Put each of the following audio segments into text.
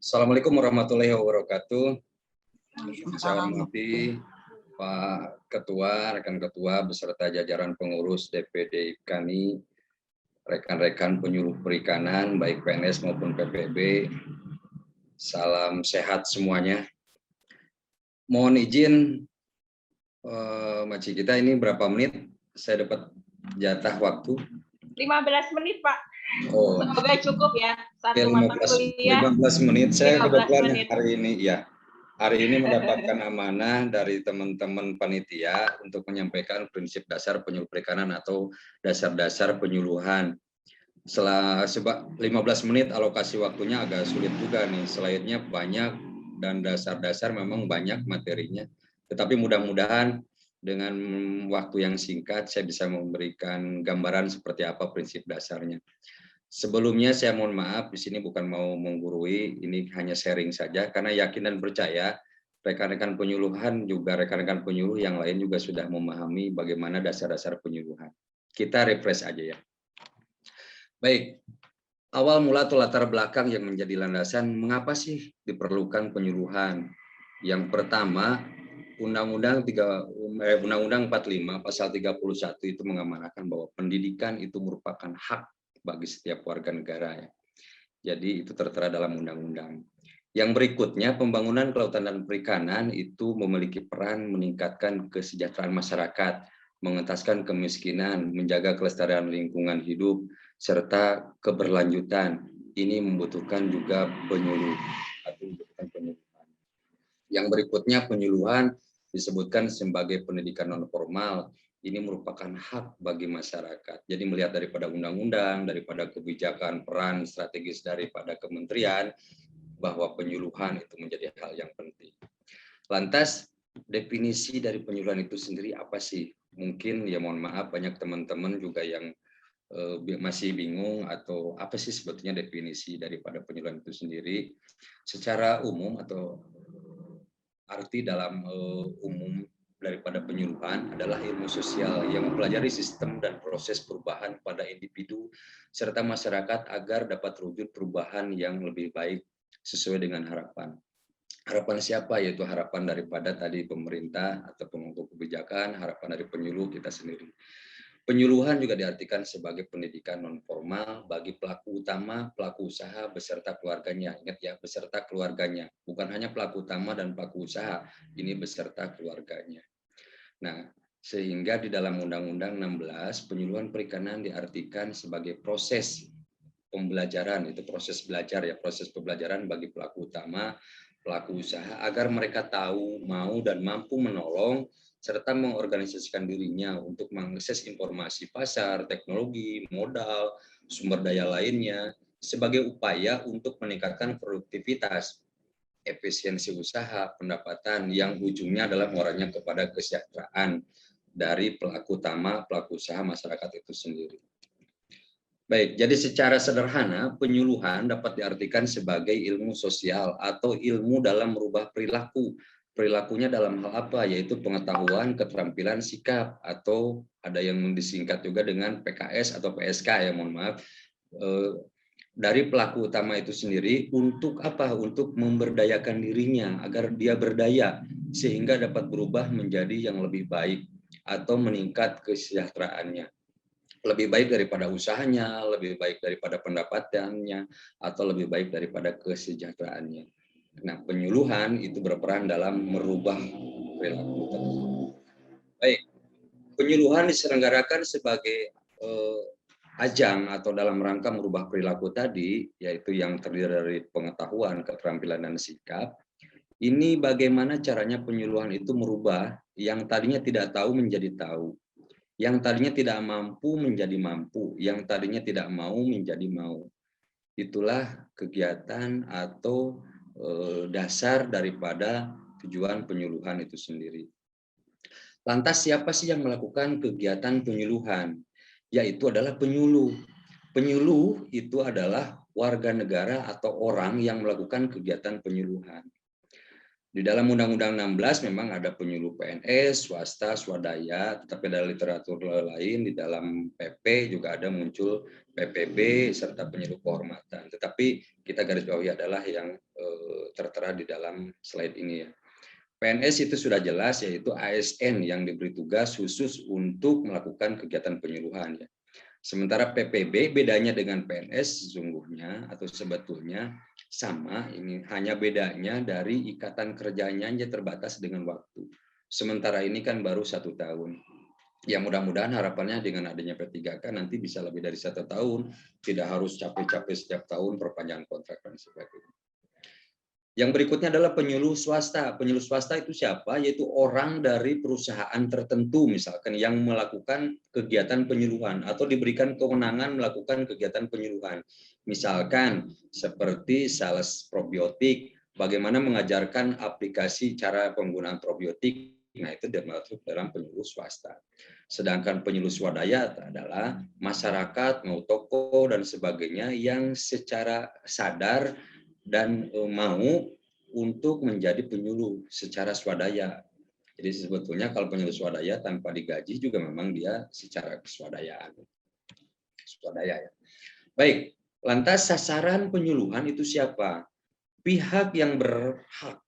Assalamualaikum warahmatullahi wabarakatuh. Saya Waalaikumsalam. hormati Pak Ketua, rekan Ketua, beserta jajaran pengurus DPD kami, rekan-rekan penyuluh perikanan, baik PNS maupun PPB. Salam sehat semuanya. Mohon izin, Maci kita ini berapa menit? Saya dapat jatah waktu. 15 menit, Pak. Oh, Semoga cukup ya. oke, Satu mata kuliah. 15 menit. Saya 15 kebetulan menit. hari ini mendapatkan amanah dari teman-teman panitia untuk menyampaikan prinsip dasar penyuluh perikanan atau dasar-dasar penyuluhan. Setelah 15 menit alokasi waktunya agak sulit juga nih, slide-nya banyak dan dasar-dasar memang banyak materinya. Tetapi mudah-mudahan dengan waktu yang singkat saya bisa memberikan gambaran seperti apa prinsip dasarnya. Sebelumnya saya mohon maaf, di sini bukan mau menggurui, ini hanya sharing saja, karena yakin dan percaya rekan-rekan penyuluhan juga rekan-rekan penyuluh yang lain juga sudah memahami bagaimana dasar-dasar penyuluhan. Kita refresh aja ya. Baik, awal mula atau latar belakang yang menjadi landasan mengapa sih diperlukan penyuluhan. Yang pertama, Undang-Undang 45 pasal 31 itu mengamanatkan bahwa pendidikan itu merupakan hak bagi setiap warga negara ya. Jadi itu tertera dalam undang-undang. Yang berikutnya, pembangunan kelautan dan perikanan itu memiliki peran meningkatkan kesejahteraan masyarakat, mengentaskan kemiskinan, menjaga kelestarian lingkungan hidup, serta keberlanjutan. Ini membutuhkan juga penyuluh atau membutuhkan penyuluhan. Yang berikutnya, penyuluhan disebutkan sebagai pendidikan non formal. Ini merupakan hak bagi masyarakat. Jadi melihat daripada undang-undang, daripada kebijakan, peran strategis daripada kementerian, bahwa penyuluhan itu menjadi hal yang penting. Lantas, definisi dari penyuluhan itu sendiri apa sih? Mungkin ya mohon maaf banyak teman-teman juga yang masih bingung atau apa sih sebetulnya definisi daripada penyuluhan itu sendiri. Secara umum atau arti dalam umum daripada penyuluhan adalah ilmu sosial yang mempelajari sistem dan proses perubahan pada individu serta masyarakat agar dapat terwujud perubahan yang lebih baik sesuai dengan harapan. Harapan siapa? Yaitu harapan daripada tadi pemerintah atau pemangku kebijakan, harapan dari penyuluh kita sendiri. Penyuluhan juga diartikan sebagai pendidikan non formal bagi pelaku utama, pelaku usaha beserta keluarganya. Ingat ya, beserta keluarganya. Bukan hanya pelaku utama dan pelaku usaha, ini beserta keluarganya. Nah, sehingga di dalam Undang-Undang 16, penyuluhan perikanan diartikan sebagai proses pembelajaran, itu proses belajar ya, proses pembelajaran bagi pelaku utama, pelaku usaha agar mereka tahu, mau dan mampu menolong serta mengorganisasikan dirinya untuk mengakses informasi pasar, teknologi, modal, sumber daya lainnya sebagai upaya untuk meningkatkan produktivitas, efisiensi usaha, pendapatan yang ujungnya adalah muaranya kepada kesejahteraan dari pelaku utama, pelaku usaha masyarakat itu sendiri. Baik, jadi secara sederhana penyuluhan dapat diartikan sebagai ilmu sosial atau ilmu dalam merubah perilaku. Perilakunya dalam hal apa? Yaitu pengetahuan, keterampilan, sikap, atau ada yang disingkat juga dengan PKS atau PSK ya, mohon maaf. Dari pelaku utama itu sendiri untuk apa? Untuk memberdayakan dirinya agar dia berdaya sehingga dapat berubah menjadi yang lebih baik atau meningkat kesejahteraannya. Lebih baik daripada usahanya, lebih baik daripada pendapatannya, atau lebih baik daripada kesejahteraannya. Nah, penyuluhan itu berperan dalam merubah perilaku tersebut. Baik, penyuluhan diselenggarakan sebagai ajang atau dalam rangka merubah perilaku tadi, yaitu yang terdiri dari pengetahuan, keterampilan, dan sikap. Ini bagaimana caranya penyuluhan itu merubah yang tadinya tidak tahu menjadi tahu, yang tadinya tidak mampu menjadi mampu, yang tadinya tidak mau menjadi mau. Itulah kegiatan atau dasar daripada tujuan penyuluhan itu sendiri. Lantas siapa sih yang melakukan kegiatan penyuluhan? Yaitu adalah penyuluh. Penyuluh itu adalah warga negara atau orang yang melakukan kegiatan penyuluhan. Di dalam Undang-Undang 16 memang ada penyuluh PNS, swasta, swadaya, tetapi ada literatur lain di dalam PP juga ada muncul PPB serta penyuluh kehormatan. Tetapi kita garis bawahi adalah yang tertera di dalam slide ini ya. PNS itu sudah jelas, yaitu ASN yang diberi tugas khusus untuk melakukan kegiatan penyuluhan ya. Sementara PPB bedanya dengan PNS sesungguhnya atau sebetulnya sama, ini hanya bedanya dari ikatan kerjanya aja terbatas dengan waktu. Sementara ini kan baru 1 tahun. Ya mudah-mudahan harapannya dengan adanya P3K nanti bisa lebih dari 1 tahun, tidak harus capek-capek setiap tahun perpanjangan kontrak dan sebagainya. Yang berikutnya adalah penyuluh swasta. Penyuluh swasta itu siapa? Yaitu orang dari perusahaan tertentu misalkan yang melakukan kegiatan penyuluhan atau diberikan kewenangan melakukan kegiatan penyuluhan. Misalkan seperti sales probiotik, bagaimana mengajarkan aplikasi cara penggunaan probiotik. Nah, itu termasuk dalam penyuluh swasta. Sedangkan penyuluh swadaya adalah masyarakat, mau toko dan sebagainya yang secara sadar dan mau untuk menjadi penyuluh secara swadaya. Jadi sebetulnya kalau penyuluh swadaya tanpa digaji juga memang dia secara swadaya ya. Baik, lantas sasaran penyuluhan itu siapa? Pihak yang berhak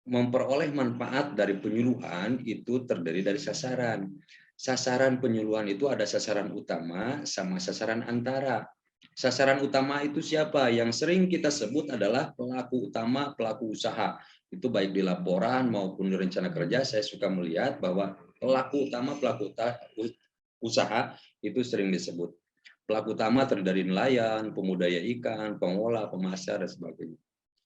memperoleh manfaat dari penyuluhan itu terdiri dari sasaran. Sasaran penyuluhan itu ada sasaran utama sama sasaran antara. Sasaran utama itu siapa? Yang sering kita sebut adalah pelaku utama, pelaku usaha. Itu baik di laporan maupun di rencana kerja, saya suka melihat bahwa pelaku utama, pelaku usaha itu sering disebut. Pelaku utama terdiri dari nelayan, pembudidaya ikan, pengolah, pemasar, dan sebagainya.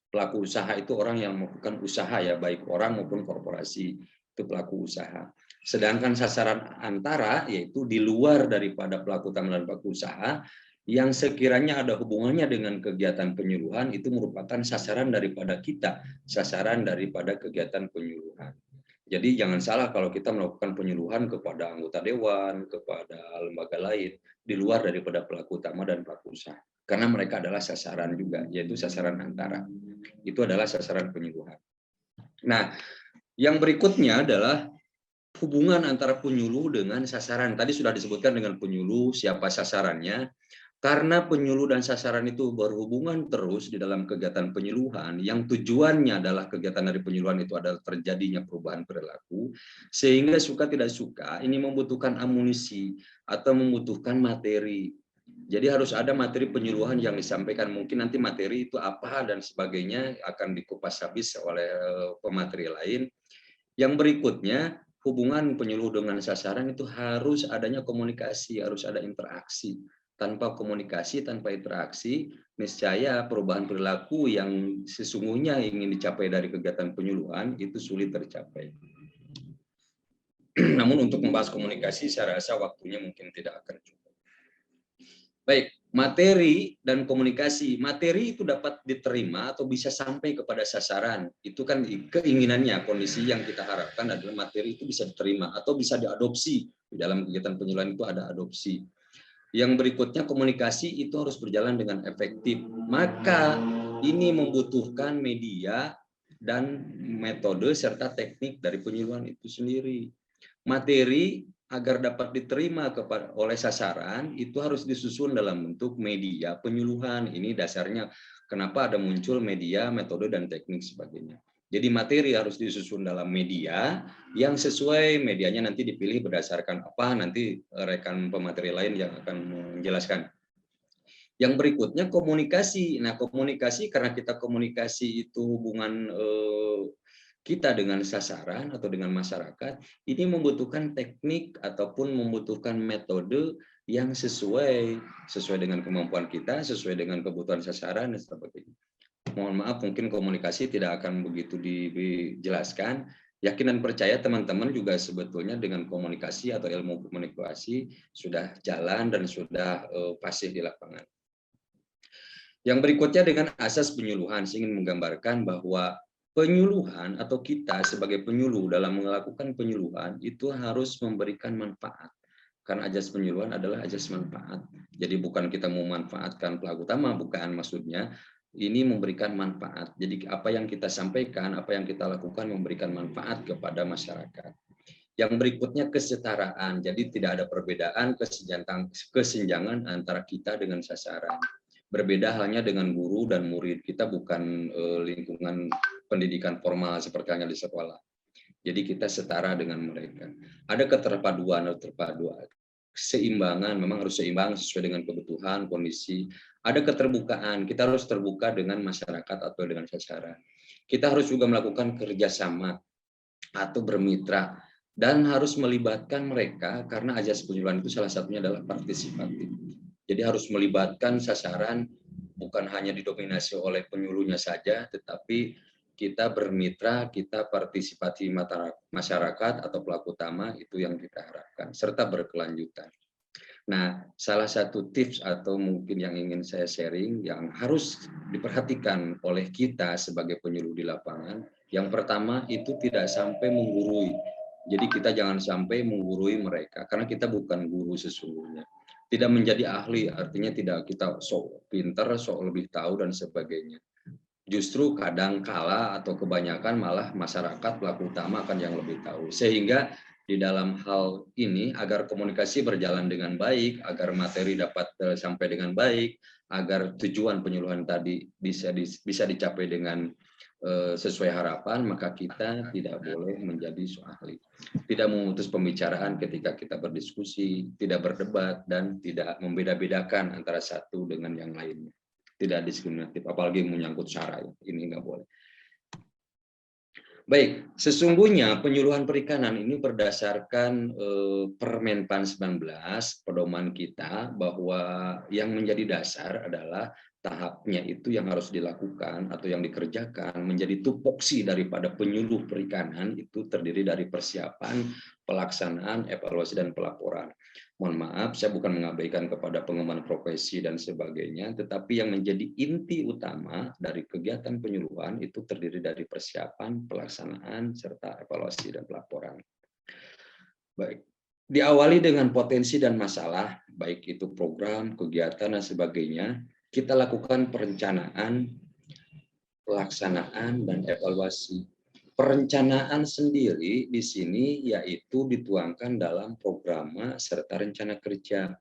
Pelaku usaha itu orang yang melakukan usaha ya, baik orang maupun korporasi, itu pelaku usaha. Sedangkan sasaran antara yaitu di luar daripada pelaku utama dan pelaku usaha, yang sekiranya ada hubungannya dengan kegiatan penyuluhan itu merupakan sasaran daripada kita, sasaran daripada kegiatan penyuluhan. Jadi jangan salah kalau kita melakukan penyuluhan kepada anggota dewan, kepada lembaga lain, di luar daripada pelaku utama dan pelaku usaha. Karena mereka adalah sasaran juga, yaitu sasaran antara. Itu adalah sasaran penyuluhan. Nah, yang berikutnya adalah hubungan antara penyuluh dengan sasaran. Tadi sudah disebutkan dengan penyuluh, siapa sasarannya. Karena penyuluh dan sasaran itu berhubungan terus di dalam kegiatan penyuluhan, yang tujuannya adalah kegiatan dari penyuluhan itu adalah terjadinya perubahan perilaku, sehingga suka tidak suka ini membutuhkan amunisi atau membutuhkan materi. Jadi harus ada materi penyuluhan yang disampaikan. Mungkin nanti materi itu apa dan sebagainya akan dikupas habis oleh pemateri lain. Yang berikutnya, hubungan penyuluh dengan sasaran itu harus adanya komunikasi, harus ada interaksi. Tanpa komunikasi, tanpa interaksi, niscaya perubahan perilaku yang sesungguhnya ingin dicapai dari kegiatan penyuluhan itu sulit tercapai. Namun untuk membahas komunikasi, saya rasa waktunya mungkin tidak akan cukup. Baik, materi dan komunikasi. Materi itu dapat diterima atau bisa sampai kepada sasaran. Itu kan keinginannya, kondisi yang kita harapkan adalah materi itu bisa diterima atau bisa diadopsi. Di dalam kegiatan penyuluhan itu ada adopsi. Yang berikutnya komunikasi itu harus berjalan dengan efektif. Maka ini membutuhkan media dan metode serta teknik dari penyuluhan itu sendiri. Materi agar dapat diterima oleh sasaran itu harus disusun dalam bentuk media penyuluhan. Ini dasarnya kenapa ada muncul media, metode, dan teknik sebagainya. Jadi materi harus disusun dalam media yang sesuai, medianya nanti dipilih berdasarkan apa, nanti rekan pemateri lain yang akan menjelaskan. Yang berikutnya komunikasi. Nah, komunikasi karena kita komunikasi itu hubungan kita dengan sasaran atau dengan masyarakat, ini membutuhkan teknik ataupun membutuhkan metode yang sesuai dengan kemampuan kita, sesuai dengan kebutuhan sasaran dan sebagainya. Mohon maaf, mungkin komunikasi tidak akan begitu dijelaskan. Yakin dan percaya teman-teman juga sebetulnya dengan komunikasi atau ilmu komunikasi sudah jalan dan sudah fasih di lapangan. Yang berikutnya dengan asas penyuluhan, saya ingin menggambarkan bahwa penyuluhan atau kita sebagai penyuluh dalam melakukan penyuluhan itu harus memberikan manfaat. Karena ajas penyuluhan adalah ajas manfaat. Jadi bukan kita memanfaatkan pelaku utama, bukan maksudnya. Ini memberikan manfaat. Jadi apa yang kita sampaikan, apa yang kita lakukan memberikan manfaat kepada masyarakat. Yang berikutnya kesetaraan. Jadi tidak ada perbedaan, kesenjangan antara kita dengan sasaran. Berbeda halnya dengan guru dan murid. Kita bukan lingkungan pendidikan formal seperti hanya di sekolah. Jadi kita setara dengan mereka. Ada keterpaduan atau terpaduan. Keseimbangan, memang harus seimbang sesuai dengan kebutuhan, kondisi. Ada keterbukaan, kita harus terbuka dengan masyarakat atau dengan sasaran. Kita harus juga melakukan kerjasama atau bermitra dan harus melibatkan mereka karena azas penyuluhan itu salah satunya adalah partisipatif. Jadi harus melibatkan sasaran, bukan hanya didominasi oleh penyuluhnya saja, tetapi kita bermitra, kita partisipasi masyarakat atau pelaku utama, itu yang kita harapkan, serta berkelanjutan. Nah, salah satu tips atau mungkin yang ingin saya sharing, yang harus diperhatikan oleh kita sebagai penyuluh di lapangan, yang pertama itu tidak sampai menggurui. Jadi kita jangan sampai menggurui mereka, karena kita bukan guru sesungguhnya. Tidak menjadi ahli, artinya tidak kita sok pinter, sok lebih tahu, dan sebagainya. Justru kadang kala atau kebanyakan malah masyarakat pelaku utama akan yang lebih tahu. Sehingga di dalam hal ini, agar komunikasi berjalan dengan baik, agar materi dapat sampai dengan baik, agar tujuan penyuluhan tadi bisa dicapai dengan sesuai harapan, maka kita tidak boleh menjadi ahli. Tidak memutus pembicaraan ketika kita berdiskusi, tidak berdebat, dan tidak membeda-bedakan antara satu dengan yang lainnya. Tidak diskriminatif, apalagi menyangkut syara. Ini nggak boleh. Baik, sesungguhnya penyuluhan perikanan ini berdasarkan Permenpan 19, pedoman kita, bahwa yang menjadi dasar adalah tahapnya itu yang harus dilakukan atau yang dikerjakan menjadi tupoksi daripada penyuluh perikanan itu terdiri dari persiapan, pelaksanaan, evaluasi, dan pelaporan. Mohon maaf, saya bukan mengabaikan kepada pengembangan profesi dan sebagainya, tetapi yang menjadi inti utama dari kegiatan penyuluhan itu terdiri dari persiapan, pelaksanaan, serta evaluasi dan pelaporan. Baik, diawali dengan potensi dan masalah, baik itu program, kegiatan, dan sebagainya. Kita lakukan perencanaan, pelaksanaan, dan evaluasi. Perencanaan sendiri di sini yaitu dituangkan dalam programa serta rencana kerja.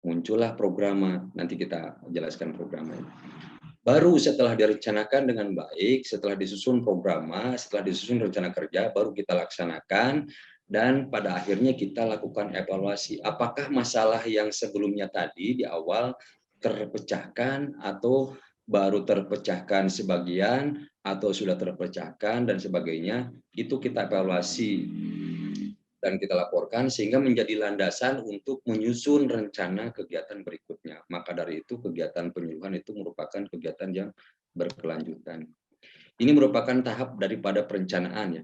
Muncullah programa, nanti kita jelaskan programnya. Baru setelah direncanakan dengan baik, setelah disusun programa, setelah disusun rencana kerja, baru kita laksanakan, dan pada akhirnya kita lakukan evaluasi. Apakah masalah yang sebelumnya tadi di awal terpecahkan atau baru terpecahkan sebagian atau sudah terpecahkan dan sebagainya, itu kita evaluasi dan kita laporkan sehingga menjadi landasan untuk menyusun rencana kegiatan berikutnya. Maka dari itu kegiatan penyuluhan itu merupakan kegiatan yang berkelanjutan. Ini merupakan tahap daripada perencanaan ya.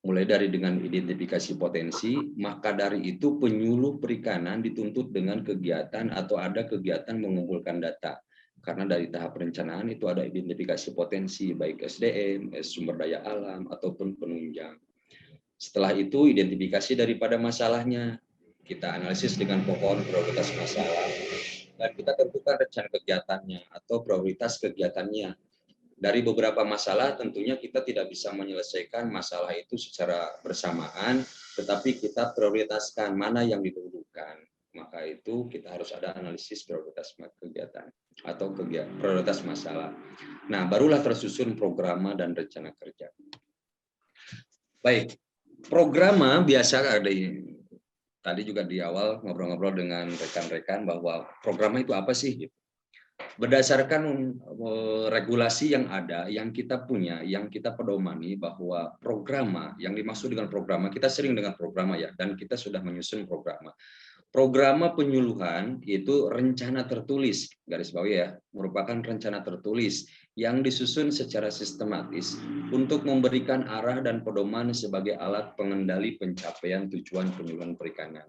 Mulai dari dengan identifikasi potensi, maka dari itu penyuluh perikanan dituntut dengan kegiatan atau ada kegiatan mengumpulkan data. Karena dari tahap perencanaan itu ada identifikasi potensi, baik SDM, sumber daya alam, ataupun penunjang. Setelah itu identifikasi daripada masalahnya, kita analisis dengan pohon prioritas masalah, dan kita tentukan rencana kegiatannya atau prioritas kegiatannya. Dari beberapa masalah tentunya kita tidak bisa menyelesaikan masalah itu secara bersamaan, tetapi kita prioritaskan mana yang didahulukan. Maka itu kita harus ada analisis prioritas kegiatan atau prioritas masalah. Nah, barulah tersusun programa dan rencana kerja. Baik, programa biasa ada tadi juga di awal ngobrol-ngobrol dengan rekan-rekan bahwa programa itu apa sih? Berdasarkan regulasi yang ada, yang kita punya, yang kita pedomani bahwa programa, yang dimaksud dengan programa, kita sering dengan programa ya, dan kita sudah menyusun programa. Programa penyuluhan itu rencana tertulis, garis bawah ya, merupakan rencana tertulis yang disusun secara sistematis untuk memberikan arah dan pedoman sebagai alat pengendali pencapaian tujuan penyuluhan perikanan.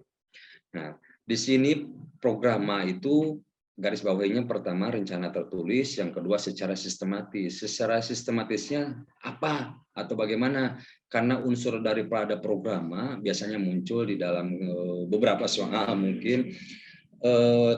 Nah, di sini programa itu garis bawahnya pertama rencana tertulis, yang kedua secara sistematis. Secara sistematisnya apa atau bagaimana? Karena unsur daripada programa biasanya muncul di dalam beberapa soal mungkin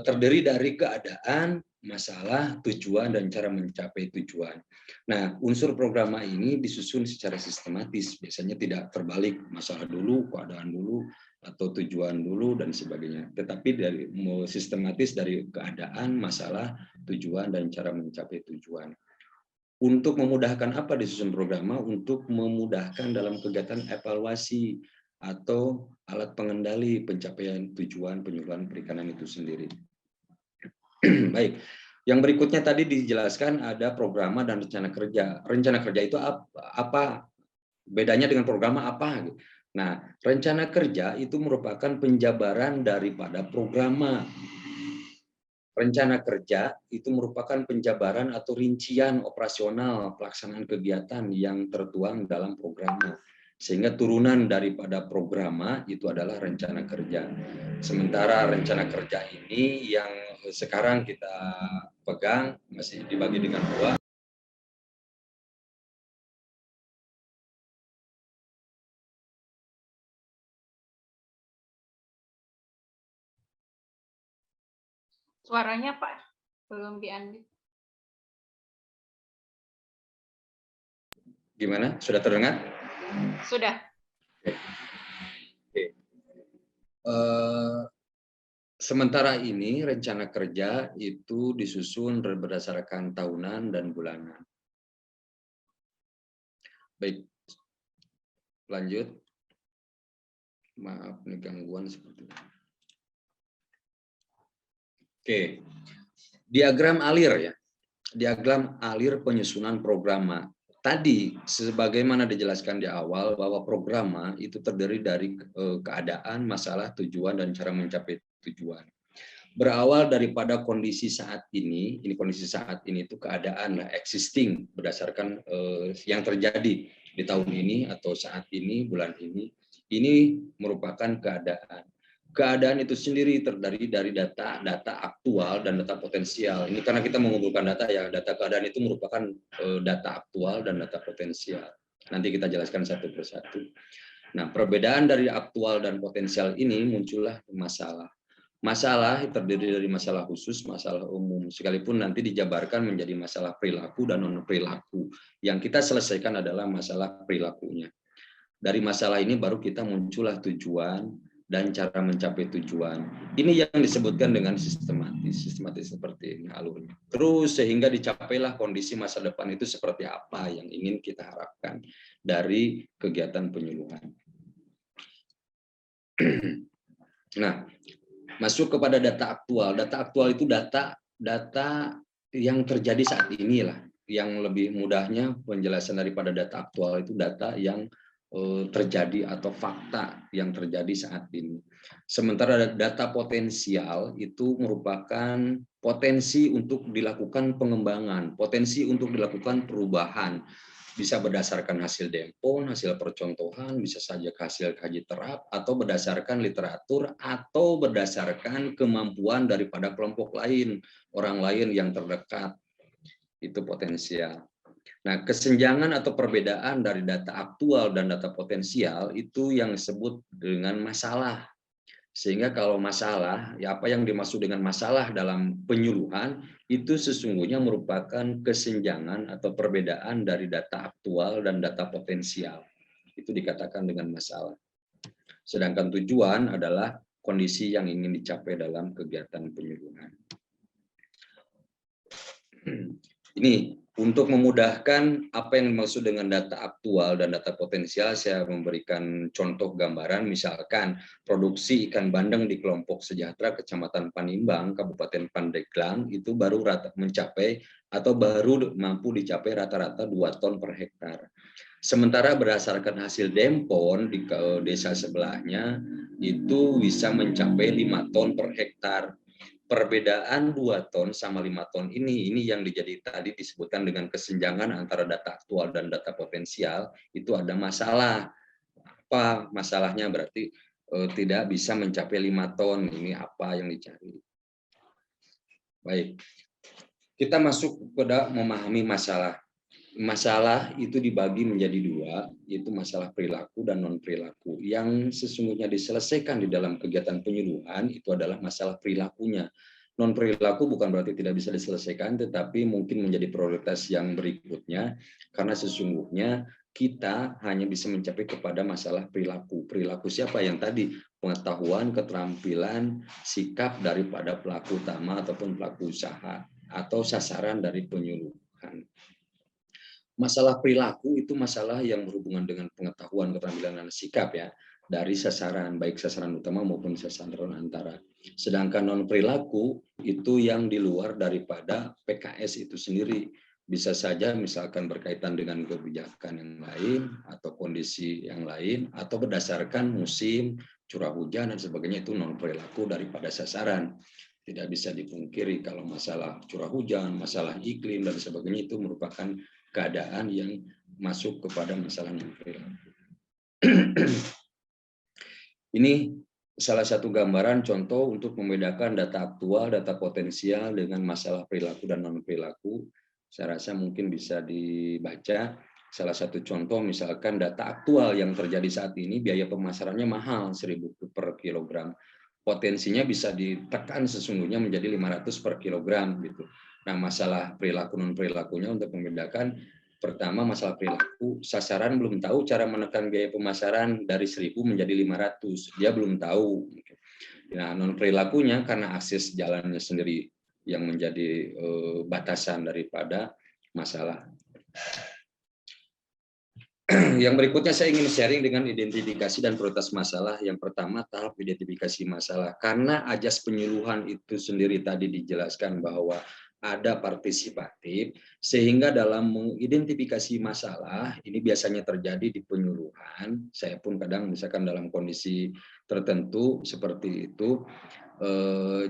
terdiri dari keadaan, masalah, tujuan, dan cara mencapai tujuan. Nah, unsur programa ini disusun secara sistematis, biasanya tidak terbalik, masalah dulu, keadaan dulu, atau tujuan dulu, dan sebagainya. Tetapi dari sistematis dari keadaan, masalah, tujuan, dan cara mencapai tujuan. Untuk memudahkan apa disusun programa? Untuk memudahkan dalam kegiatan evaluasi atau alat pengendali pencapaian tujuan penyuluhan perikanan itu sendiri. Baik, yang berikutnya tadi dijelaskan ada programa dan rencana kerja. Rencana kerja itu apa? Bedanya dengan programa apa? Nah, rencana kerja itu merupakan penjabaran daripada programa. Rencana kerja itu merupakan penjabaran atau rincian operasional pelaksanaan kegiatan yang tertuang dalam programa. Sehingga turunan daripada programa itu adalah rencana kerja. Sementara rencana kerja ini yang sekarang kita pegang masih dibagi dengan dua. Suaranya Pak belum diambil. Gimana? Sudah terdengar? Sudah. Oke. Sementara ini rencana kerja itu disusun berdasarkan tahunan dan bulanan. Baik, lanjut. Maaf, ini gangguan seperti ini. Oke, diagram alir ya. Diagram alir penyusunan programa. Tadi, sebagaimana dijelaskan di awal, bahwa programa itu terdiri dari keadaan, masalah, tujuan, dan cara mencapai tujuan. Berawal daripada kondisi saat ini kondisi saat ini itu keadaan existing berdasarkan yang terjadi di tahun ini atau saat ini, bulan ini merupakan keadaan. Keadaan itu sendiri terdiri dari data aktual dan data potensial. Ini karena kita mengumpulkan data ya, data keadaan itu merupakan data aktual dan data potensial. Nanti kita jelaskan satu persatu. Nah, perbedaan dari aktual dan potensial ini muncullah masalah. Masalah terdiri dari masalah khusus, masalah umum, sekalipun nanti dijabarkan menjadi masalah perilaku dan non-perilaku. Yang kita selesaikan adalah masalah perilakunya. Dari masalah ini baru kita muncullah tujuan dan cara mencapai tujuan. Ini yang disebutkan dengan sistematis seperti ini alurnya. Terus sehingga dicapailah kondisi masa depan itu seperti apa yang ingin kita harapkan dari kegiatan penyuluhan. Nah, masuk kepada data aktual. Data aktual itu data yang terjadi saat inilah. Yang lebih mudahnya penjelasan daripada data aktual itu data yang terjadi atau fakta yang terjadi saat ini. Sementara data potensial itu merupakan potensi untuk dilakukan pengembangan, potensi untuk dilakukan perubahan. Bisa berdasarkan hasil dempon, hasil percontohan, bisa saja hasil kaji terap, atau berdasarkan literatur, atau berdasarkan kemampuan daripada kelompok lain, orang lain yang terdekat. Itu potensial. Nah, kesenjangan atau perbedaan dari data aktual dan data potensial itu yang disebut dengan masalah. Sehingga kalau masalah, ya apa yang dimaksud dengan masalah dalam penyuluhan, itu sesungguhnya merupakan kesenjangan atau perbedaan dari data aktual dan data potensial. Itu dikatakan dengan masalah. Sedangkan tujuan adalah kondisi yang ingin dicapai dalam kegiatan penyuluhan. Ini untuk memudahkan apa yang dimaksud dengan data aktual dan data potensial, saya memberikan contoh gambaran, misalkan produksi ikan bandeng di kelompok sejahtera Kecamatan Panimbang, Kabupaten Pandeglang, itu baru mencapai atau baru mampu dicapai rata-rata 2 ton per hektar. Sementara berdasarkan hasil dempon di desa sebelahnya, itu bisa mencapai 5 ton per hektar. Perbedaan 2 ton sama 5 ton ini yang tadi disebutkan dengan kesenjangan antara data aktual dan data potensial, itu ada masalah. Apa masalahnya? Berarti tidak bisa mencapai 5 ton. Ini apa yang dicari? Baik. Kita masuk pada memahami masalah. Masalah itu dibagi menjadi 2, yaitu masalah perilaku dan non-perilaku. Yang sesungguhnya diselesaikan di dalam kegiatan penyuluhan itu adalah masalah perilakunya. Non perilaku bukan berarti tidak bisa diselesaikan, tetapi mungkin menjadi prioritas yang berikutnya, karena sesungguhnya kita hanya bisa mencapai kepada masalah perilaku. Perilaku siapa? Yang tadi, pengetahuan, keterampilan, sikap daripada pelaku utama ataupun pelaku usaha, atau sasaran dari penyuluhan. Masalah perilaku itu masalah yang berhubungan dengan pengetahuan, keterampilan, dan sikap ya, dari sasaran, baik sasaran utama maupun sasaran antara. Sedangkan non perilaku itu yang di luar daripada PKS itu sendiri. Bisa saja misalkan berkaitan dengan kebijakan yang lain atau kondisi yang lain atau berdasarkan musim, curah hujan dan sebagainya, itu non perilaku daripada sasaran. Tidak bisa dipungkiri kalau masalah curah hujan, masalah iklim dan sebagainya itu merupakan keadaan yang masuk kepada masalah non perilaku. Ini salah satu gambaran contoh untuk membedakan data aktual, data potensial dengan masalah perilaku dan non perilaku. Saya rasa mungkin bisa dibaca. Salah satu contoh misalkan data aktual yang terjadi saat ini, biaya pemasarannya mahal, 1.000 per kilogram. Potensinya bisa ditekan sesungguhnya menjadi 500 per kilogram gitu. Nah, masalah perilaku non perilakunya untuk membedakan, pertama masalah perilaku, sasaran belum tahu cara menekan biaya pemasaran dari 1.000 menjadi 500, dia belum tahu. Nah, non perilakunya karena akses jalannya sendiri yang menjadi batasan daripada masalah. Yang berikutnya saya ingin sharing dengan identifikasi dan prioritas masalah. Yang pertama, tahap identifikasi masalah. Karena ajas penyuluhan itu sendiri tadi dijelaskan bahwa ada partisipatif, sehingga dalam mengidentifikasi masalah, ini biasanya terjadi di penyuluhan. Saya pun kadang misalkan dalam kondisi tertentu seperti itu,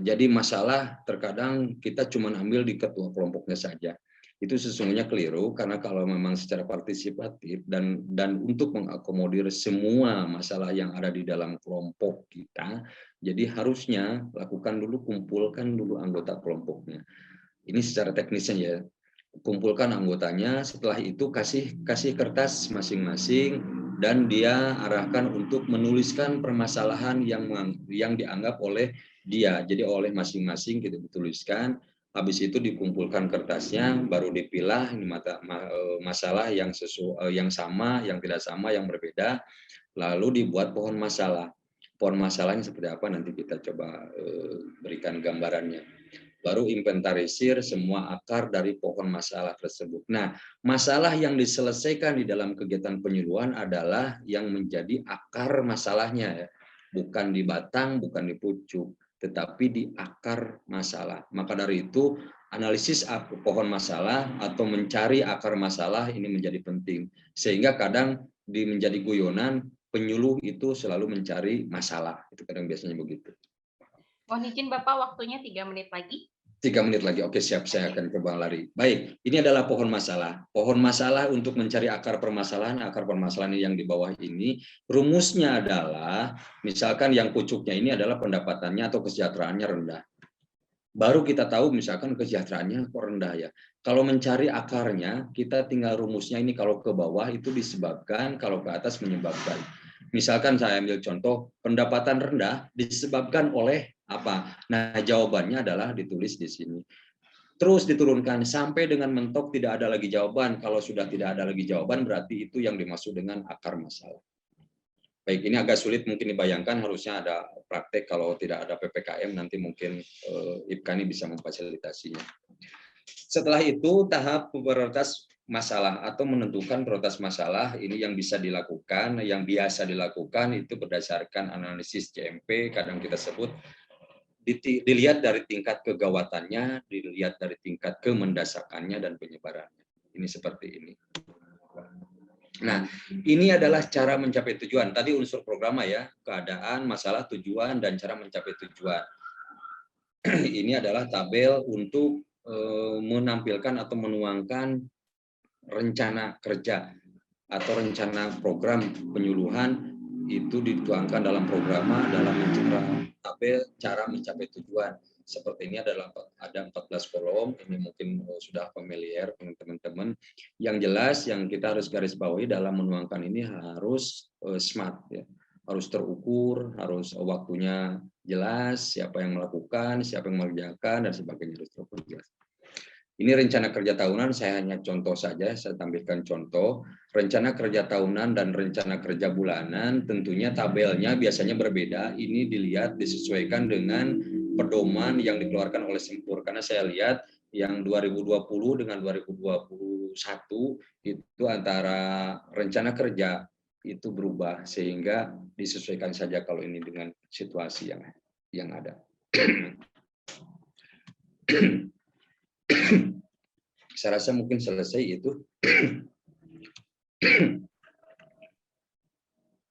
jadi masalah terkadang kita cuma ambil di ketua kelompoknya saja. Itu sesungguhnya keliru, karena kalau memang secara partisipatif dan untuk mengakomodir semua masalah yang ada di dalam kelompok kita, jadi harusnya lakukan dulu, kumpulkan dulu anggota kelompoknya. Ini secara teknisnya ya, kumpulkan anggotanya, setelah itu kasih kertas masing-masing dan dia arahkan untuk menuliskan permasalahan yang dianggap oleh dia. Jadi oleh masing-masing kita dituliskan, habis itu dikumpulkan kertasnya, baru dipilah masalah yang yang sama, yang tidak sama, yang berbeda, lalu dibuat pohon masalah. Pohon masalahnya seperti apa nanti kita coba berikan gambarannya. Baru inventarisir semua akar dari pohon masalah tersebut. Nah, masalah yang diselesaikan di dalam kegiatan penyuluhan adalah yang menjadi akar masalahnya, ya. Bukan di batang, bukan di pucuk, tetapi di akar masalah. Maka dari itu, analisis pohon masalah atau mencari akar masalah ini menjadi penting. Sehingga kadang menjadi guyonan, penyuluh itu selalu mencari masalah. Itu kadang biasanya begitu. Mohon izin Bapak, waktunya 3 menit lagi. 3 menit lagi, oke siap, saya akan ke Bang Lari. Baik, ini adalah pohon masalah. Pohon masalah untuk mencari akar permasalahan yang di bawah ini, rumusnya adalah, misalkan yang pucuknya ini adalah pendapatannya atau kesejahteraannya rendah. Baru kita tahu misalkan kesejahteraannya kok rendah ya. Kalau mencari akarnya, kita tinggal rumusnya ini kalau ke bawah itu disebabkan, kalau ke atas menyebabkan. Misalkan saya ambil contoh, pendapatan rendah disebabkan oleh apa? Nah, jawabannya adalah ditulis di sini. Terus diturunkan sampai dengan mentok tidak ada lagi jawaban. Kalau sudah tidak ada lagi jawaban, berarti itu yang dimaksud dengan akar masalah. Baik, ini agak sulit mungkin dibayangkan, harusnya ada praktek. Kalau tidak ada PPKM, nanti mungkin Ibkani bisa memfasilitasinya. Setelah itu, tahap prioritas masalah atau menentukan prioritas masalah ini yang bisa dilakukan, yang biasa dilakukan itu berdasarkan analisis CMP, kadang kita sebut, dilihat dari tingkat kegawatannya, dilihat dari tingkat kemendasakannya dan penyebarannya. Ini seperti ini. Nah, ini adalah cara mencapai tujuan. Tadi unsur programa ya, keadaan, masalah, tujuan, dan cara mencapai tujuan. Ini adalah tabel untuk menampilkan atau menuangkan rencana kerja atau rencana program penyuluhan itu dituangkan dalam programa dalam tabel cara mencapai tujuan. Seperti ini adalah ada 14 kolom, ini mungkin sudah familiar teman-teman. Yang jelas yang kita harus garis bawahi dalam menuangkan ini harus smart ya. harus terukur, harus waktunya jelas, siapa yang melakukan, siapa yang mengerjakan, dan sebagainya harus terukur jelas. Ini rencana kerja tahunan, saya hanya contoh saja, saya tampilkan contoh. Rencana kerja tahunan dan rencana kerja bulanan, tentunya tabelnya biasanya berbeda. Ini dilihat, disesuaikan dengan pedoman yang dikeluarkan oleh Sempur. Karena saya lihat yang 2020 dengan 2021 itu antara rencana kerja itu berubah, sehingga disesuaikan saja kalau ini dengan situasi yang ada. Saya rasa mungkin selesai itu.